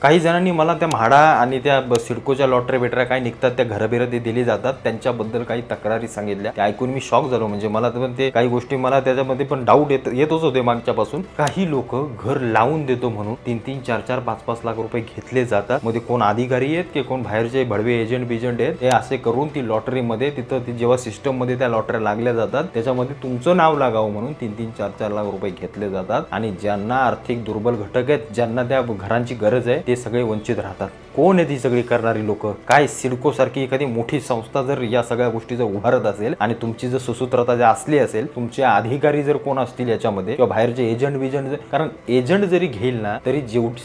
काही जणांनी मला त्या म्हाडा आणि त्या सिडकोच्या लॉटरी बेटऱ्या काय निघतात त्या घरबिरं ते दिली जातात त्यांच्याबद्दल काही तक्रारी सांगितल्या, त्या ऐकून मी शॉक झालो. म्हणजे मला पण ते काही गोष्टी मला त्याच्यामध्ये पण डाऊट येतच होते मागच्यापासून. काही लोक घर लावून देतो म्हणून 3-3, 4-4, 5-5 लाख रुपये घेतले जातात. मध्ये कोण अधिकारी आहेत की कोण बाहेरचे भडवे एजंट बिजंट आहेत, हे असे करून ती लॉटरीमध्ये तिथं जेव्हा सिस्टम मध्ये त्या लॉटऱ्या लागल्या जातात त्याच्यामध्ये तुमचं नाव लागावं म्हणून 3-3, 4-4 लाख रुपये घेतले जातात. आणि ज्यांना आर्थिक दुर्बल घटक आहेत, ज्यांना त्या घरांची गरज आहे, ते सगळे वंचित राहतात. कोण आहे ती सगळी करणारी लोक? काय सिडको सारखी एखादी मोठी संस्था जर या सगळ्या गोष्टी जर उभारत असेल आणि तुमची जर सुसूत्रता जर असली असेल, तुमचे अधिकारी जर कोण असतील याच्यामध्ये किंवा बाहेरचे एजंट बिजंट, कारण एजंट जरी घेईल ना तरी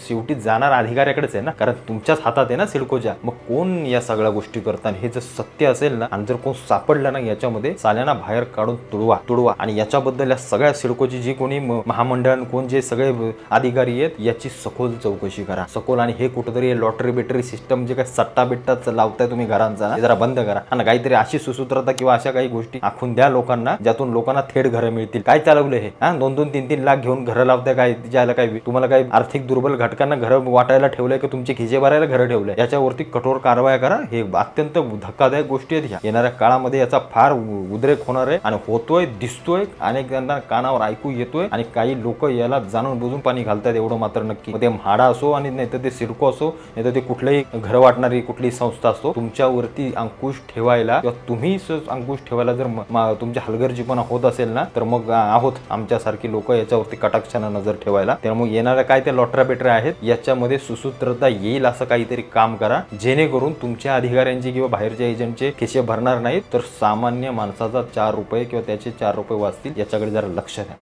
शेवटी जाणार अधिकाऱ्याकडेच आहे ना, कारण तुमच्याच हातात आहे ना सिडकोच्या. मग कोण या सगळ्या गोष्टी करतात हे जर सत्य असेल ना आणि जर कोण सापडलं ना याच्यामध्ये, साल्यांना बाहेर काढून तुडवा. आणि याच्याबद्दल या सगळ्या सिडकोची जी कोणी महामंडळ कोण जे सगळे अधिकारी आहेत याची सखोल चौकशी करा, सखोल. आणि हे कुठेतरी लॉटरी बेटरी सिस्टम जे काही सट्टा बिट्टा लावताय तुम्ही घरांचा, जरा बंद करा. आणि काहीतरी अशी सुसूत्रता किंवा अशा काही गोष्टी आखून द्या लोकांना ज्यातून लोकांना थेट घरं मिळतील. काय चालवलं हे? 2-2, 3-3 लाख घेऊन घरं लावताय काय? ज्याला काय तुम्हाला काय आर्थिक दुर्बल घटकांना घरं वाटायला ठेवलंय की तुमचे खिसे भरायला घरं ठेवलंय? याच्यावरती कठोर कारवाया करा. हे अत्यंत धक्कादायक गोष्टी आहेत ह्या. येणाऱ्या काळामध्ये याचा फार उद्रेक होणार आहे आणि होतोय, दिसतोय, अनेक जणांना कानावर ऐकू येतोय आणि काही लोक याला जाणून बुजून पाणी घालतात एवढं मात्र नक्की. ते म्हाडा असो आणि नाही तर ते सिडको असो, नाही तर ते कुठलंही घर वाटणारी कुठली संस्था असतो, तुमच्यावरती अंकुश ठेवायला किंवा तुम्ही अंकुश ठेवायला जर तुमच्या हलगर्जीपणा होत असेल ना, तर मग आहोत आमच्यासारखी लोक याच्यावरती कटाक्षानं नजर ठेवायला. त्यामुळे येणाऱ्या काय त्या लॉटऱ्या बेटऱ्या आहेत याच्यामध्ये सुसूत्रता येईल असं काहीतरी काम करा, जेणेकरून तुमच्या अधिकाऱ्यांची किंवा बाहेरच्या एजंटचे खिसे भरणार नाहीत, तर सामान्य माणसाचा 4 रुपये किंवा त्याचे 4 रुपये वाचतील. याच्याकडे जरा लक्ष द्या.